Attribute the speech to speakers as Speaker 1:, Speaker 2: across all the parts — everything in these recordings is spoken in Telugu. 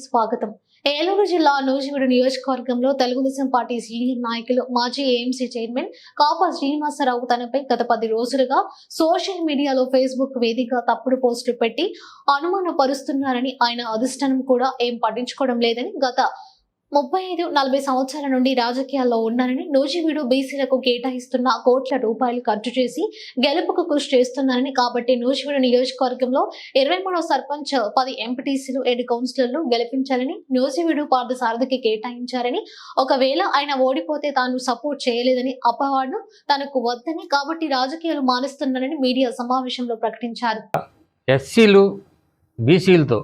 Speaker 1: స్వాగతం. ఏలూరు జిల్లా నూజివీడు నియోజకవర్గంలో తెలుగుదేశం పార్టీ సీనియర్ నాయకులు మాజీ ఏఎంసీ చైర్మన్ కాపా శ్రీనివాసరావు తనపై గత 10 రోజులుగా సోషల్ మీడియాలో ఫేస్బుక్ వేదికగా తప్పుడు పోస్టులు పెట్టి అనుమానపరుస్తున్నారని, ఆయన అధిష్టానం కూడా ఏం పట్టించుకోవడం లేదని, గత 35-40 సంవత్సరాల నుండి రాజకీయాల్లో ఉన్నారని, నూజివీడు బీసీలకు కేటాయిస్తున్న కోట్ల రూపాయలు ఖర్చు చేసి గెలుపుకు కృషి చేస్తున్నారని, కాబట్టి నూజివీడు నియోజకవర్గంలో 23వ సర్పంచ్, 10 ఎంపీటీసీలు, 7 కౌన్సిలర్లు గెలిపించాలని నూజివీడు పార్థసారథికి కేటాయించారని, ఒకవేళ ఆయన ఓడిపోతే తాను సపోర్ట్ చేయలేదని, అపవాదు తనకు వద్దని, కాబట్టి రాజకీయాలు మానేస్తున్నారని మీడియా సమావేశంలో ప్రకటించారు.
Speaker 2: ఎస్సీలు బీసీలతో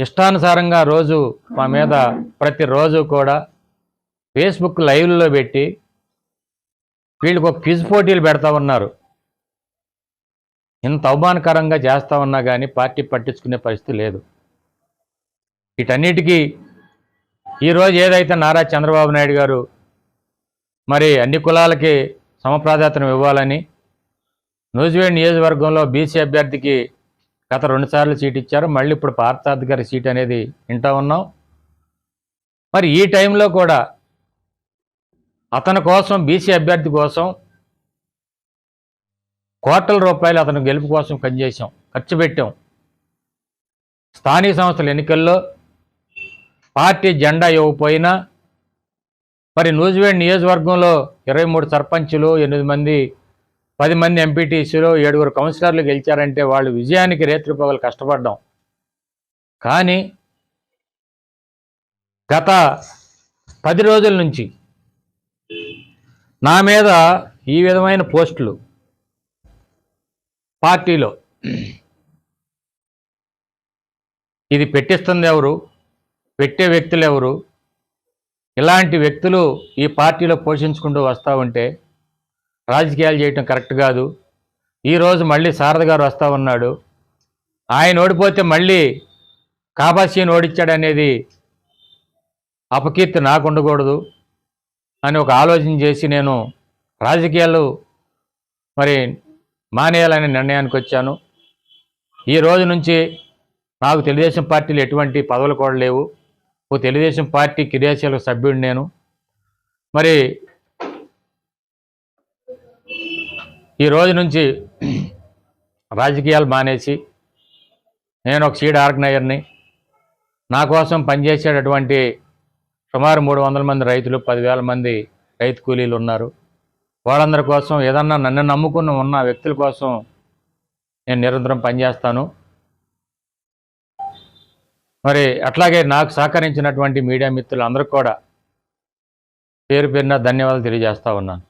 Speaker 2: ఇష్టానుసారంగా రోజు మా మీద ప్రతిరోజు కూడా ఫేస్బుక్ లైవ్లో పెట్టి వీళ్ళకి ఒక క్విజ్ పోటీలు పెడతా ఉన్నారు. ఇంత అవమానకరంగా చేస్తూ ఉన్నా కానీ పార్టీ పట్టించుకునే పరిస్థితి లేదు. వీటన్నిటికీ ఈరోజు ఏదైతే నారా చంద్రబాబు నాయుడు గారు మరి అన్ని కులాలకి సమప్రాధాన్యత ఇవ్వాలని నూజివీడు నియోజకవర్గంలో బీసీ అభ్యర్థికి గత 2 సార్లు సీట్ ఇచ్చారు. మళ్ళీ ఇప్పుడు పార్థసారథి గారి సీట్ అనేది వింటూ ఉన్నాం. మరి ఈ టైంలో కూడా అతని కోసం, బీసీ అభ్యర్థి కోసం కోట్ల రూపాయలు అతని గెలుపు కోసం ఖర్చు పెట్టాం. స్థానిక సంస్థల ఎన్నికల్లో పార్టీ జెండా ఇవ్వకపోయినా మరి నూజివీడు నియోజకవర్గంలో 23 సర్పంచులు, 8 మంది, 10 మంది ఎంపీటీసీలు, 7 కౌన్సిలర్లు గెలిచారంటే వాళ్ళు విజయానికి రేత్రిపగలు కష్టపడ్డాం. కానీ గత 10 రోజుల నుంచి నా మీద ఈ విధమైన పోస్టులు పార్టీలో ఇది పెట్టిస్తుంది ఎవరు, పెట్టే వ్యక్తులు ఎవరు, ఇలాంటి వ్యక్తులు ఈ పార్టీలో పోషించుకుంటూ వస్తూ ఉంటే రాజకీయాలు చేయటం కరెక్ట్ కాదు. ఈరోజు మళ్ళీ సారథి గారు వస్తూ ఉన్నాడు. ఆయన ఓడిపోతే మళ్ళీ కాబాసీని ఓడించాడనేది అపకీర్తి నాకు ఉండకూడదు అని ఒక ఆలోచన చేసి నేను రాజకీయాలు మరి మానేయాలనే నిర్ణయానికి వచ్చాను. ఈ రోజు నుంచి నాకు తెలుగుదేశం పార్టీలో ఎటువంటి పదవులు కూడా లేవు. ఓ తెలుగుదేశం పార్టీ క్రియాశీలక సభ్యుడు నేను. మరి ఈ రోజు నుంచి రాజకీయాలు మానేసి నేను ఒక సీడ్ ఆర్గనైజర్ని. నా కోసం పనిచేసేటటువంటి సుమారు 300 మంది రైతులు, 10,000 మంది రైతు కూలీలు ఉన్నారు. వాళ్ళందరి కోసం, ఏదన్నా నన్ను నమ్ముకుని ఉన్న వ్యక్తుల కోసం నేను నిరంతరం పనిచేస్తాను. మరి అట్లాగే నాకు సహకరించినటువంటి మీడియా మిత్రులు అందరికీ కూడా పేరు పేరున ధన్యవాదాలు తెలియజేస్తా ఉన్నాను.